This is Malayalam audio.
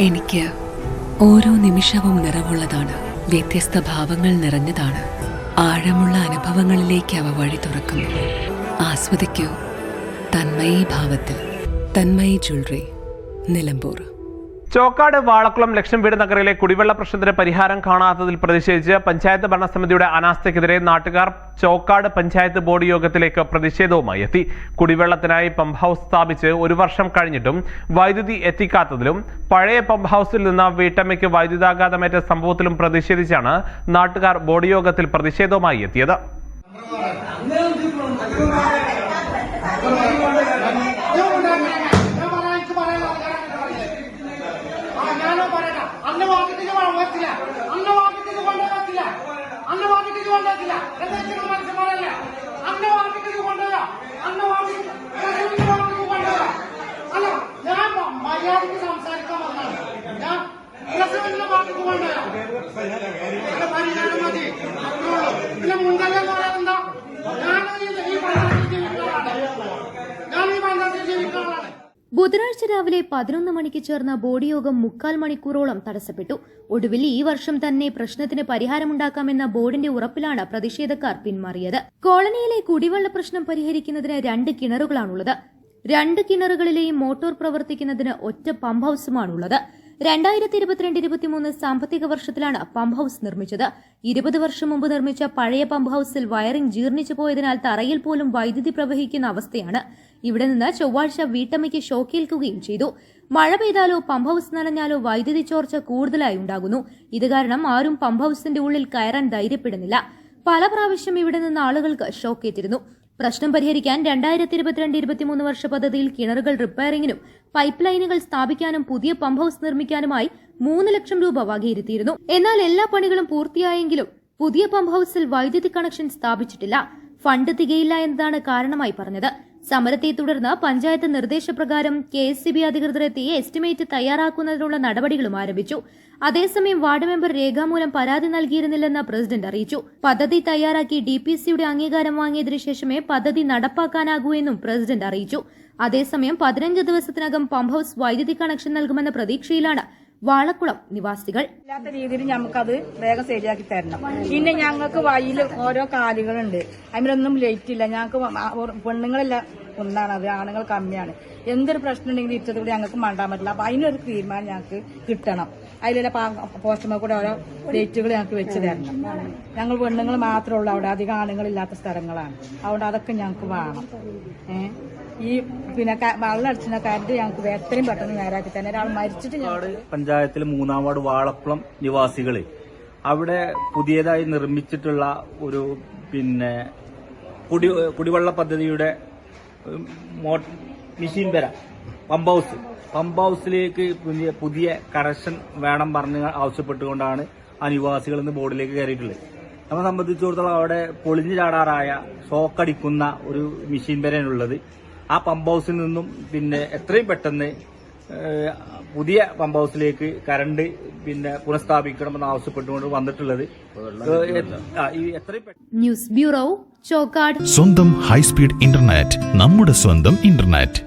എനിക്ക് ഓരോ നിമിഷവും നിറവുള്ളതാണ്. വ്യത്യസ്ത ഭാവങ്ങൾ നിറഞ്ഞതാണ്. ആഴമുള്ള അനുഭവങ്ങളിലേക്ക് അവ വഴി തുറക്കുന്നു. ആസ്വദിക്കൂ തന്മയി ഭാവത്തിൽ. തന്മയി ജ്വല്ലറി, നിലമ്പൂർ. ചോക്കാട് വാളക്കുളം ലക്ഷം വീട് നഗറിലെ കുടിവെള്ള പ്രശ്നത്തിന് പരിഹാരം കാണാത്തതിൽ പ്രതിഷേധിച്ച് പഞ്ചായത്ത് ഭരണസമിതിയുടെ അനാസ്ഥയ്ക്കെതിരെ നാട്ടുകാർ ചോക്കാട് പഞ്ചായത്ത് ബോർഡ് യോഗത്തിലേക്ക് പ്രതിഷേധവുമായി എത്തി. കുടിവെള്ളത്തിനായി പമ്പ് ഹൗസ് സ്ഥാപിച്ച് 1 വർഷം കഴിഞ്ഞിട്ടും വൈദ്യുതി എത്തിക്കാത്തതിലും പഴയ പമ്പ് ഹൗസിൽ നിന്ന് വീട്ടമ്മയ്ക്ക് വൈദ്യുതാഘാതമേറ്റ സംഭവത്തിലും പ്രതിഷേധിച്ചാണ് നാട്ടുകാർ ബോർഡ് യോഗത്തിൽ പ്രതിഷേധവുമായി എത്തിയത്. ബുധനാഴ്ച രാവിലെ 11 മണിക്ക് ചേർന്ന ബോർഡ് യോഗം 3/4 മണിക്കൂറോളം തടസ്സപ്പെട്ടു. ഒടുവിൽ ഈ വർഷം തന്നെ പ്രശ്നത്തിന് പരിഹാരമുണ്ടാക്കാമെന്ന ബോർഡിന്റെ ഉറപ്പിലാണ് പ്രതിഷേധക്കാർ പിന്മാറിയത്. കോളനിയിലെ കുടിവെള്ള പ്രശ്നം പരിഹരിക്കുന്നതിന് 2 കിണറുകളാണുള്ളത്. 2 കിണറുകളിലെയും മോട്ടോർ പ്രവർത്തിക്കുന്നതിന് ഒറ്റ പമ്പ് ഹൌസുമാണുള്ളത്. 2022-23 സാമ്പത്തിക വർഷത്തിലാണ് പമ്പ് ഹൌസ് നിർമ്മിച്ചത്. 20 വർഷം മുമ്പ് നിർമ്മിച്ച പഴയ പമ്പ് ഹൌസിൽ വയറിംഗ് ജീർണിച്ചു പോയതിനാൽ തറയിൽ പോലും വൈദ്യുതി പ്രവഹിക്കുന്ന അവസ്ഥയാണ്. ഇവിടെ നിന്ന് ചൊവ്വാഴ്ച വീട്ടമ്മയ്ക്ക് ഷോക്കേൽക്കുകയും ചെയ്തു. മഴ പെയ്താലോ പമ്പ് ഹൌസ് നനഞ്ഞാലോ വൈദ്യുതി ചോർച്ച കൂടുതലായി ഉണ്ടാകുന്നു. ഇത് കാരണം ആരും പമ്പ് ഹൌസിന്റെ ഉള്ളിൽ കയറാൻ ധൈര്യപ്പെടുന്നില്ല. പല പ്രാവശ്യം ഇവിടെ നിന്ന് ആളുകൾക്ക് ഷോക്കേറ്റിരുന്നു. പ്രശ്നം പരിഹരിക്കാൻ 2022-23 വർഷ പദ്ധതിയിൽ കിണറുകൾ റിപ്പയറിംഗിനും പൈപ്പ് ലൈനുകൾ സ്ഥാപിക്കാനും പുതിയ പമ്പ് ഹൌസ് നിർമ്മിക്കാനുമായി 3 ലക്ഷം രൂപ വകയിരുത്തിയിരുന്നു. എന്നാൽ എല്ലാ പണികളും പൂർത്തിയായെങ്കിലും പുതിയ പമ്പ് ഹൌസിൽ വൈദ്യുതി കണക്ഷൻ സ്ഥാപിച്ചിട്ടില്ല. ഫണ്ട് തികയില്ല എന്നതാണ് കാരണമായി പറഞ്ഞത്. സമരത്തെ തുടർന്ന് പഞ്ചായത്ത് നിർദ്ദേശപ്രകാരം KSCB അധികൃതർ എത്തി എസ്റ്റിമേറ്റ് തയ്യാറാക്കുന്നതിനുള്ള നടപടികളും ആരംഭിച്ചു. അതേസമയം വാർഡ് മെമ്പർ രേഖാമൂലം പരാതി നൽകിയിരുന്നില്ലെന്ന് പ്രസിഡന്റ് അറിയിച്ചു. പദ്ധതി തയ്യാറാക്കി DPCയുടെ അംഗീകാരം വാങ്ങിയതിനു ശേഷമേ പദ്ധതി നടപ്പാക്കാനാകൂ എന്നും പ്രസിഡന്റ് അറിയിച്ചു. അതേസമയം 15 ദിവസത്തിനകം പമ്പ് ഹൌസ് വൈദ്യുതി കണക്ഷൻ നൽകുമെന്ന പ്രതീക്ഷയിലാണ് വാളക്കുളം നിവാസികൾ. ഇല്ലാത്ത രീതിയിൽ ഞമ്മക്കത് വേഗം ശരിയാക്കി തരണം. പിന്നെ ഞങ്ങൾക്ക് വഴിയിൽ ഓരോ കാലുകളുണ്ട്, അതിലൊന്നും ലൈറ്റ് ഇല്ല. ഞങ്ങൾക്ക് പെണ്ണുങ്ങളെല്ലാം ഒന്നാണ്, അത് ആണുങ്ങൾ കമ്മിയാണ്. എന്തൊരു പ്രശ്നം ഉണ്ടെങ്കിലും ഇറ്റത് കൂടി ഞങ്ങൾക്ക് മണ്ടാൻ പറ്റില്ല. അപ്പൊ അതിനൊരു തീരുമാനം ഞങ്ങൾക്ക് കിട്ടണം. അതിലെ പോസ്റ്റർമാർ കൂടെ ഓരോ ലൈറ്റുകൾ ഞങ്ങൾക്ക് വെച്ച് തരണം. ഞങ്ങൾ പെണ്ണുങ്ങൾ മാത്രമേ ഉള്ളൂ അവിടെ, അധികം ആണുങ്ങളില്ലാത്ത സ്ഥലങ്ങളാണ്. അതുകൊണ്ട് അതൊക്കെ ഞങ്ങൾക്ക് വേണം. ഈ പിന്നെ വെള്ളം അടിച്ചിരുന്ന കറണ്ട് ഞങ്ങൾക്ക് എത്രയും പെട്ടെന്ന് നേരാക്കി തന്നെ. ഒരാൾ മരിച്ചിട്ട് പഞ്ചായത്തിലെ 3-ാം വാർഡ് വാളക്കുളം നിവാസികള് അവിടെ പുതിയതായി നിർമ്മിച്ചിട്ടുള്ള ഒരു പിന്നെ കുടിവെള്ള പദ്ധതിയുടെ മെഷീൻ വര പമ്പ് ഹൌസിലേക്ക് പുതിയ കണക്ഷൻ വേണം പറഞ്ഞ് ആവശ്യപ്പെട്ടുകൊണ്ടാണ് ആ നിവാസികൾ ഇന്ന് ബോർഡിലേക്ക് കയറിയിട്ടുള്ളത്. നമ്മെ സംബന്ധിച്ചിടത്തോളം അവിടെ പൊളിഞ്ഞു ചാടാറായ ഷോക്കടിക്കുന്ന ഒരു മെഷീൻ വരെയാണുള്ളത്. ആ പമ്പ് ഹൌസിൽ നിന്നും പിന്നെ എത്രയും പെട്ടെന്ന് പുതിയ പമ്പ് ഹൌസിലേക്ക് കറണ്ട് പിന്നെ പുനഃസ്ഥാപിക്കണമെന്ന് ആവശ്യപ്പെട്ടുകൊണ്ട് വന്നിട്ടുള്ളത്. News bureau, Chokkad. സ്വന്തം ഹൈസ്പീഡ് ഇന്റർനെറ്റ്, നമ്മുടെ സ്വന്തം ഇന്റർനെറ്റ്.